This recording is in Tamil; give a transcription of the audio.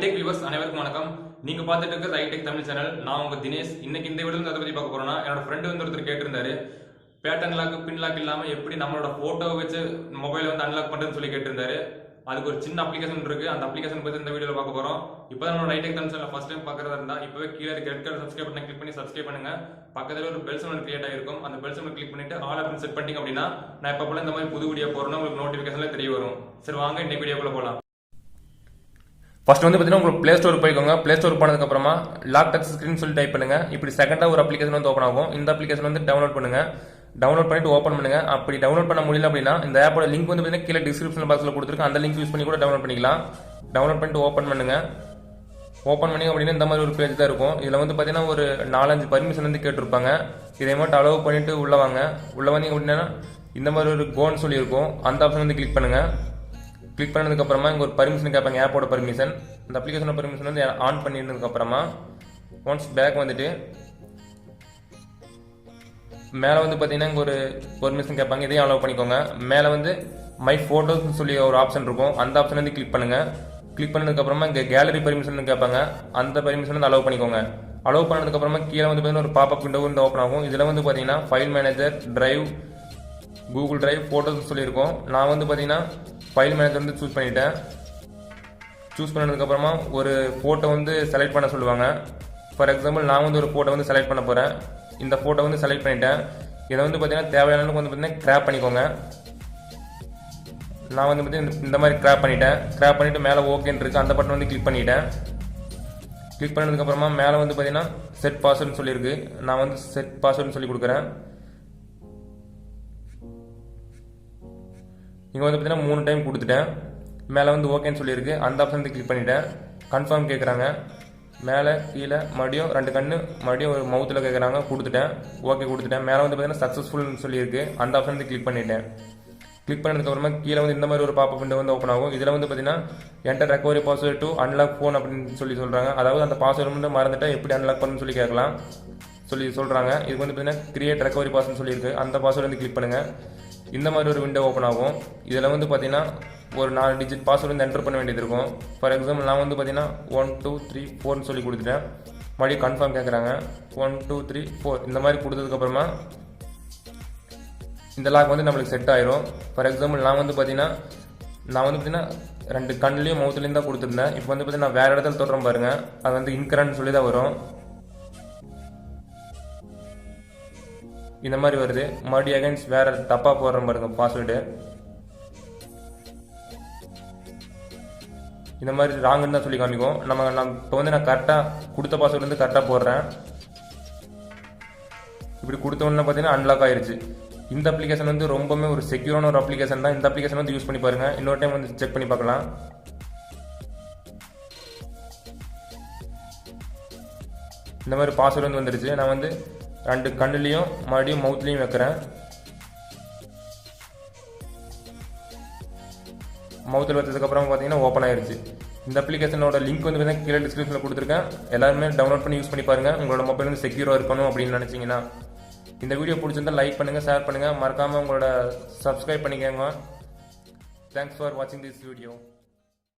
ஐடெக் வியூவர்ஸ் அனைவருக்கும் வணக்கம். நீங்க பார்த்துட்டு இருக்கிறது ஐடெக் தமிழ் சேனல். நான் உங்க தினேஷ். இன்னைக்கு இந்த வீடியோல அதை பத்தி பார்க்க போறோம்னா, என்னோட ஃப்ரெண்ட் வந்து ஒருத்தர் கேட்டிருந்தாரு, பேட்டர்ன் லாக் பின் லாக் இல்லாம எப்படி நம்மளோட போட்டோ வச்சு மொபைல் வந்து அன்லாக் பண்றதுன்னு சொல்லி கேட்டிருந்தாரு. அதுக்கு ஒரு சின்ன அப்ளிகேஷன் இருக்கு. அந்த அப்ளிகேஷன் பத்தி இந்த வீடியோல பார்க்க போறோம். இப்போ நம்மளோட ஐடெக் தமிழ் சேனல் ஃபர்ஸ்ட் டைம் பார்க்கறதா இருந்தா இப்பவே கீழே இருக்க ரெட் கலர் சப்ஸ்கிரைப் பட்டனை கிளிக் பண்ணி சப்ஸ்கிரைப் பண்ணுங்க. பக்கத்துல ஒரு பெல் சிம்பல் கிரியேட் ஆயிருக்கும். அந்த பெல் சிம்பல் கிளிக் பண்ணிட்டு ஆல் ஆப்ஷன் செட் பண்ணிட்டீங்க அப்படின்னா நான் எப்ப போல இந்த மாதிரி புது வீடியோ போறேன்னா உங்களுக்கு நோட்டிபிகேஷன்ல தெரிய வரும். சரி வாங்க இன்னைக்கு வீடியோக்குள்ள போலாம். ஃபர்ஸ்ட் வந்து பார்த்தீங்கன்னா உங்களுக்கு ப்ளே ஸ்டோர் போய்க்கோங்க. ப்ளே ஸ்டோர் போனதுக்கப்புறமா லாக் டச் ஸ்க்ரீன் சொல்லி டைப் பண்ணுங்க. இப்படி செகண்டாக ஒரு அப்ளிகேஷன் வந்து ஓப்பன் ஆகும். இந்த அப்ளிகேஷன் வந்து டவுன்லோட் பண்ணுங்க. டவுன்லோட் பண்ணிட்டு ஓப்பன் பண்ணுங்க. அப்படி டவுன்லோட் பண்ண முடியல அப்படின்னா இந்த ஆப்போட லிங்க் வந்து பார்த்தீங்கன்னா கீழே டிஸ்கிரிப்ஷன் பாக்ஸில் கொடுத்துருக்கு. அந்த லிங்க் யூஸ் பண்ணி கூட டவுன்லோட் பண்ணிக்கலாம். டவுன்லோட் பண்ணிட்டு ஓப்பன் பண்ணுங்க. ஓப்பன் பண்ணி அப்படின்னா இந்த மாதிரி ஒரு பேஜ் தான் இருக்கும். இதில் வந்து பார்த்தீங்கன்னா ஒரு 4-5 பர்மிஷன் வந்து கேட்டிருப்பாங்க. இதை மட்டும் அலோவ் பண்ணிட்டு உள்ள வாங்க. உள்ள வந்தீங்க அப்படின்னா இந்த மாதிரி ஒரு கோன்னு சொல்லி இருக்கும். அந்த ஆப்ஷன் வந்து கிளிக் பண்ணுங்க. கிளிக் பண்ணதுக்கப்புறமா இங்கே ஒரு பர்மிஷன் கேட்பாங்க, ஆப்போட பர்மிஷன். இந்த அப்ளிகேஷனோட பர்மிஷன் வந்து ஆன் பண்ணிட்டதுக்கப்புறமா ஒன்ஸ் பேக் வந்துட்டு மேலே வந்து பார்த்தீங்கன்னா இங்கே ஒரு பர்மிஷன் கேட்பாங்க, இதையும் அலோவ் பண்ணிக்கோங்க. மேலே வந்து மை ஃபோட்டோஸ்னு சொல்லி ஒரு ஆப்ஷன் இருக்கும். அந்த ஆப்ஷன் வந்து கிளிக் பண்ணுங்கள். கிளிக் பண்ணதுக்கப்புறமா இங்கே கேலரி பர்மிஷன் கேட்பாங்க, அந்த பர்மிஷன் வந்து அலோவ் பண்ணிக்கோங்க. அலோவ் பண்ணதுக்கப்புறமா கீழே வந்து பார்த்தீங்கன்னா ஒரு பாப்அப் விண்டோ வந்து ஓப்பன் ஆகும். இதில் வந்து பார்த்தீங்கன்னா file manager, drive, Google drive, photos சொல்லியிருக்கோம். நான் வந்து பார்த்தீங்கன்னா ஃபைல் மேனேஜர் வந்து சூஸ் பண்ணிட்டேன். சூஸ் பண்ணதுக்கப்புறமா ஒரு ஃபோட்டோ வந்து செலக்ட் பண்ண சொல்லுவாங்க. ஃபார் எக்ஸாம்பிள் நான் வந்து ஒரு ஃபோட்டோ வந்து செலக்ட் பண்ண போகிறேன். இந்த ஃபோட்டோ வந்து செலக்ட் பண்ணிட்டேன். இதை வந்து பார்த்தீங்கன்னா தேவையான அளவுக்கு வந்து பார்த்தீங்கன்னா கிராப் பண்ணிக்கோங்க. நான் வந்து பார்த்தீங்கன்னா இந்த மாதிரி கிராப் பண்ணிட்டேன். கிராப் பண்ணிவிட்டு மேலே ஓகேன்னு இருக்குது, அந்த பட்டன் வந்து கிளிக் பண்ணிட்டேன். கிளிக் பண்ணதுக்கப்புறமா மேலே வந்து பார்த்தீங்கன்னா செட் பாஸ்வேர்டுன்னு சொல்லியிருக்கு. நான் வந்து செட் பாஸ்வேர்டுன்னு சொல்லி கொடுக்குறேன். இங்கே வந்து பார்த்தீங்கன்னா 3 டைம் கொடுத்துட்டேன். மேலே வந்து ஓகேன்னு சொல்லியிருக்கு. அந்த ஆப்ஷன் வந்து கிளிக் பண்ணிட்டேன். கன்ஃபார்ம் கேட்குறாங்க. மேலே கீழே மறுபடியும் 2 கண்ணு மறுபடியும் ஒரு மவுத்தில் கேட்குறாங்க. கொடுத்துட்டேன். ஓகே கொடுத்துட்டேன். மேலே வந்து பார்த்தீங்கன்னா சக்ஸஸ்ஃபுல்னு சொல்லியிருக்கு. அந்த ஆப்ஷன் வந்து கிளிக் பண்ணிட்டேன். கிளிக் பண்ணதுக்கப்புறமா கீழே வந்து இந்த மாதிரி ஒரு பாப்பப் விண்டோ வந்து ஓப்பன் ஆகும். இதில் வந்து பார்த்தீங்கன்னா enter recovery password to unlock phone அப்படின்னு சொல்லி சொல்கிறாங்க. அதாவது அந்த பாஸ்வேர்டு வந்து மறந்துட்டா எப்படி அன்லாக் பண்ணணும்னு சொல்லி கேட்கலாம் சொல்லி சொல்கிறாங்க. இதுக்கு வந்து பார்த்தீங்கன்னா கிரியேட் ரெக்கவரி பாஸ்வேர்டு சொல்லியிருக்கு. அந்த பாஸ்வேர்டு வந்து கிளிக் பண்ணுங்கள். இந்த மாதிரி ஒரு விண்டோ ஓப்பன் ஆகும். இதில் வந்து பார்த்தீங்கன்னா ஒரு 4 டிஜிட் பாஸ்வேர்டு வந்து என்டர் பண்ண வேண்டியது இருக்கும். ஃபார் எக்ஸாம்பிள் நான் வந்து பார்த்தீங்கன்னா 1 2 3 4 சொல்லி கொடுத்துட்டேன். மறுபடியும் கன்ஃபார்ம் கேட்குறாங்க. 1 2 3 4 இந்த மாதிரி கொடுத்ததுக்கப்புறமா இந்த லாக் வந்து நம்மளுக்கு செட் ஆயிரும். ஃபார் எக்ஸாம்பிள் நான் வந்து பார்த்தீங்கன்னா 2 கண்ணுலையும் மவுத்துலேயும் தான் கொடுத்துருந்தேன். இப்போ வந்து பார்த்தீங்கன்னா நான் வேறு இடத்துல தொடுறேன் பாருங்கள், அது வந்து இன்கரண்ட் சொல்லி தான் வரும். இந்த மாதிரி வருது. மறுபடியும் அகைன்ஸ் வேறு தப்பாக போடுறேன் பாருங்க பாஸ்வேர்டு. இந்த மாதிரி ராங்குன்னு தான் சொல்லி காமிக்கும். நான் இப்போ வந்து நான் கரெக்டாக கொடுத்த பாஸ்வேர்டு வந்து கரெக்டாக போடுறேன். இப்படி கொடுத்தோன்னு பார்த்தீங்கன்னா அன்லாக் ஆயிடுச்சு. இந்த அப்ளிகேஷன் வந்து ரொம்பவே ஒரு செக்யூரான ஒரு அப்ளிகேஷன் தான். இந்த அப்ளிகேஷன் வந்து யூஸ் பண்ணி பாருங்கள். இன்னொரு டைம் வந்து செக் பண்ணி பார்க்கலாம். இந்த மாதிரி பாஸ்வேர்டு வந்து வந்துருச்சு. நான் வந்து 2 கண்ணுலையும் மறுபடியும் மவுத்லேயும் வைக்கிறேன். மவுத்தில் வச்சதுக்கப்புறம் பார்த்தீங்கன்னா ஓப்பன் ஆயிடுச்சு. இந்த அப்ளிகேஷனோட லிங்க் வந்து பார்த்தீங்கன்னா கீழே டிஸ்கிரிப்ஷனில் கொடுத்துருக்கேன். எல்லாருமே டவுன்லோட் பண்ணி யூஸ் பண்ணி பாருங்கள். உங்களோட மொபைல் வந்து செக்யூராக இருக்கணும் அப்படின்னு நினச்சிங்கன்னா. இந்த வீடியோ பிடிச்சிருந்தா லைக் பண்ணுங்கள், ஷேர் பண்ணுங்கள், மறக்காமல் உங்களோட சப்ஸ்கிரைப் பண்ணிக்கோங்க. தேங்க்ஸ் ஃபார் வாட்சிங் திஸ் வீடியோ.